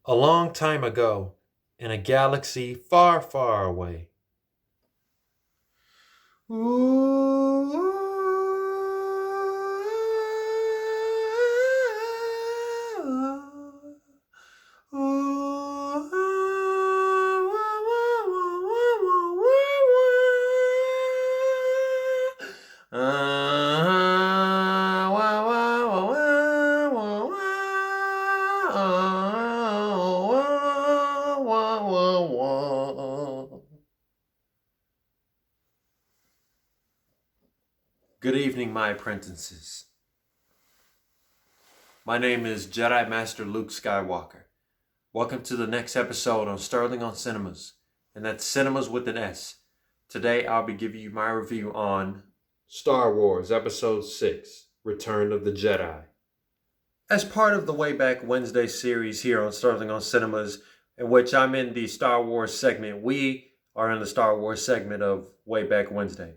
A long time ago, in a galaxy far, far away. Good evening, my apprentices. My name is Jedi Master Luke Skywalker. Welcome to the next episode on Sterling on Sinemas, and that's Cinemas with an S. Today I'll be giving you my review on Star Wars Episode 6, Return of the Jedi. As part of the Way Back Wednesday series here on Sterling on Cinemas, in which I'm in the Star Wars segment, we are in the Star Wars segment of Way Back Wednesday.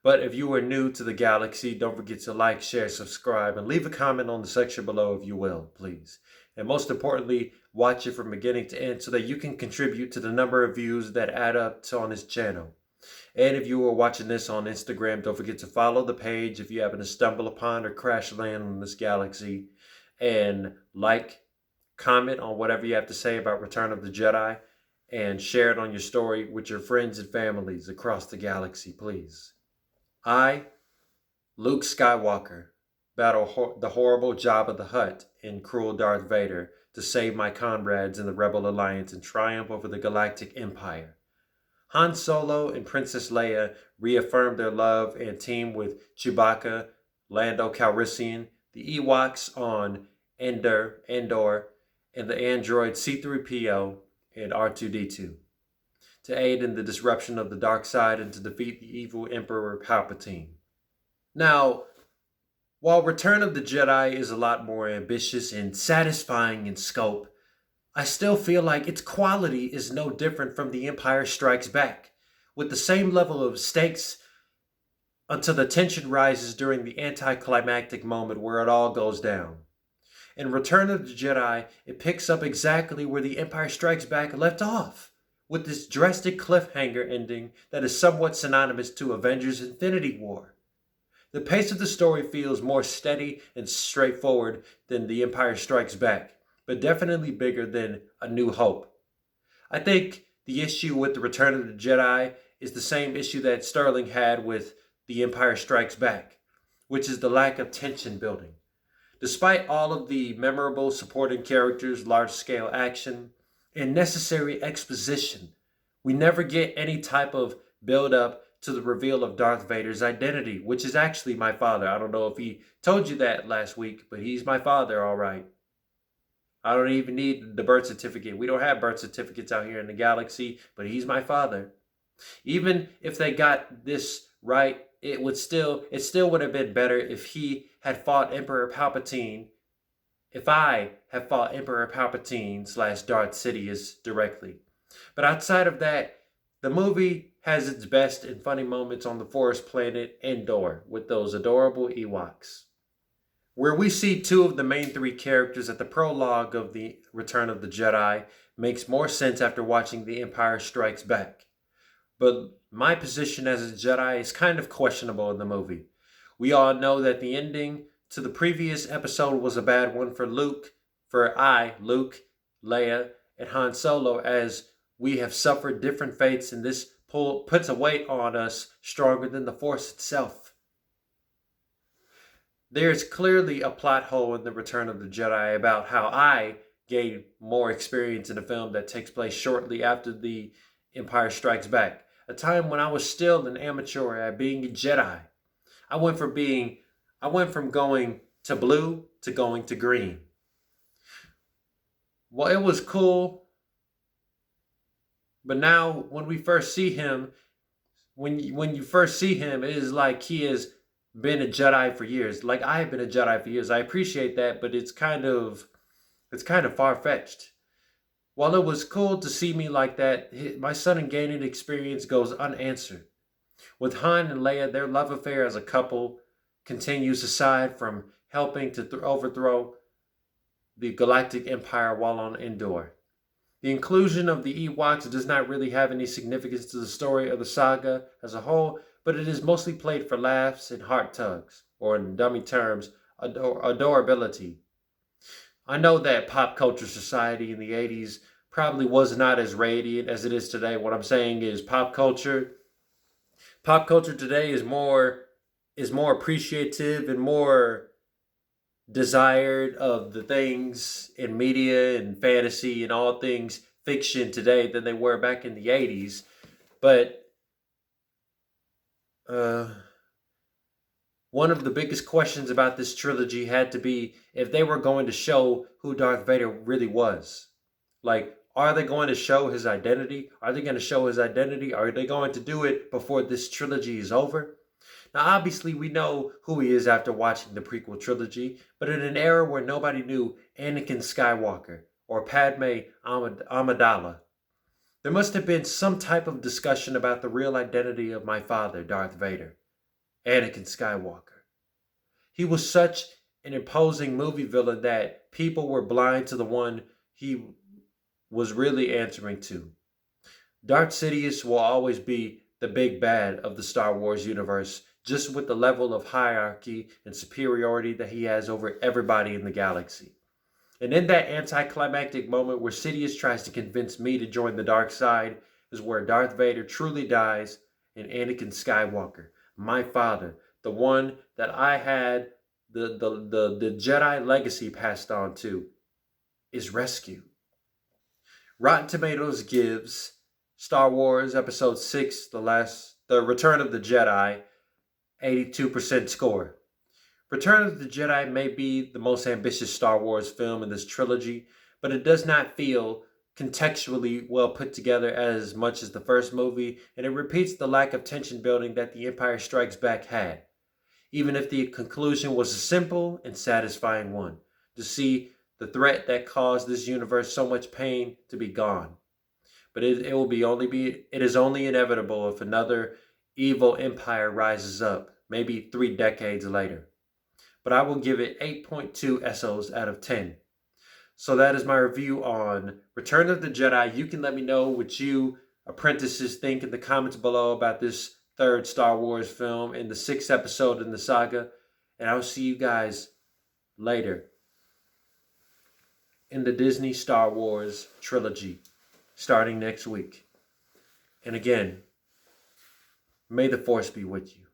But if you are new to the galaxy, don't forget to like, share, subscribe, and leave a comment on the section below if you will, please. And most importantly, watch it from beginning to end so that you can contribute to the number of views that add up on this channel. And if you are watching this on Instagram, don't forget to follow the page if you happen to stumble upon or crash land on this galaxy. And like, comment on whatever you have to say about Return of the Jedi, and share it on your story with your friends and families across the galaxy, please. I, Luke Skywalker, battle the horrible Jabba the Hutt and cruel Darth Vader to save my comrades in the Rebel Alliance and triumph over the Galactic Empire. Han Solo and Princess Leia reaffirmed their love and team with Chewbacca, Lando Calrissian, the Ewoks on Endor, and the android C-3PO and R2-D2. To aid in the disruption of the dark side and to defeat the evil Emperor Palpatine. Now, while Return of the Jedi is a lot more ambitious and satisfying in scope, I still feel like its quality is no different from The Empire Strikes Back, with the same level of stakes until the tension rises during the anticlimactic moment where it all goes down. In Return of the Jedi, it picks up exactly where The Empire Strikes Back left off, with this drastic cliffhanger ending that is somewhat synonymous to Avengers Infinity War. The pace of the story feels more steady and straightforward than The Empire Strikes Back, but definitely bigger than A New Hope. I think the issue with The Return of the Jedi is the same issue that Sterling had with The Empire Strikes Back, which is the lack of tension building. Despite all of the memorable supporting characters, large-scale action, and necessary exposition, we never get any type of build-up to the reveal of Darth Vader's identity, which is actually my father. I don't know if he told you that last week, but he's my father, all right. I don't even need the birth certificate. We don't have birth certificates out here in the galaxy, but he's my father. Even if they got this right, it still would have been better if he had fought Emperor Palpatine. If I have fought Emperor Palpatine / Darth Sidious directly. But outside of that, the movie has its best and funny moments on the forest planet Endor with those adorable Ewoks. Where we see two of the main three characters at the prologue of The Return of the Jedi makes more sense after watching The Empire Strikes Back. But my position as a Jedi is kind of questionable in the movie. We all know that the ending to the previous episode was a bad one for Luke, Luke, Leia, and Han Solo, as we have suffered different fates, and this puts a weight on us stronger than the Force itself. There's clearly a plot hole in The Return of the Jedi about how I gained more experience in a film that takes place shortly after The Empire Strikes Back, a time when I was still an amateur at being a Jedi. I went from going to blue to going to green. Well, it was cool. But now when we first see him, when you first see him, it is like he has been a Jedi for years. Like I have been a Jedi for years. I appreciate that, but it's kind of far-fetched. While it was cool to see me like that, my sudden gaining experience goes unanswered. With Han and Leia, their love affair as a couple continues aside from helping to overthrow the Galactic Empire while on Endor. The inclusion of the Ewoks does not really have any significance to the story of the saga as a whole, but it is mostly played for laughs and heart tugs, or in dummy terms, adorability. I know that pop culture society in the 80s probably was not as radiant as it is today. What I'm saying is pop culture today is more appreciative and more desired of the things in media and fantasy and all things fiction today than they were back in the 80s. But uh, one of the biggest questions about this trilogy had to be if they were going to show who Darth Vader really was. Like, are they going to show his identity? Are they going to show his identity? Are they going to do it before this trilogy is over? Now, obviously, we know who he is after watching the prequel trilogy, but in an era where nobody knew Anakin Skywalker or Padme Amidala, there must have been some type of discussion about the real identity of my father, Darth Vader, Anakin Skywalker. He was such an imposing movie villain that people were blind to the one he was really answering to. Darth Sidious will always be the big bad of the Star Wars universe, just with the level of hierarchy and superiority that he has over everybody in the galaxy. And in that anticlimactic moment where Sidious tries to convince me to join the dark side is where Darth Vader truly dies and Anakin Skywalker, my father, the one that I had the Jedi legacy passed on to, is rescued. Rotten Tomatoes gives Star Wars Episode 6, The Return of the Jedi, 82% score. Return of the Jedi may be the most ambitious Star Wars film in this trilogy, but it does not feel contextually well put together as much as the first movie, and it repeats the lack of tension building that The Empire Strikes Back had, even if the conclusion was a simple and satisfying one, to see the threat that caused this universe so much pain to be gone. But it is only inevitable if another evil empire rises up, maybe 3 decades later. But I will give it 8.2 SOs out of 10. So that is my review on Return of the Jedi. You can let me know what you apprentices think in the comments below about this third Star Wars film and the 6th episode in the saga. And I'll see you guys later in the Disney Star Wars trilogy starting next week. And again, may the Force be with you.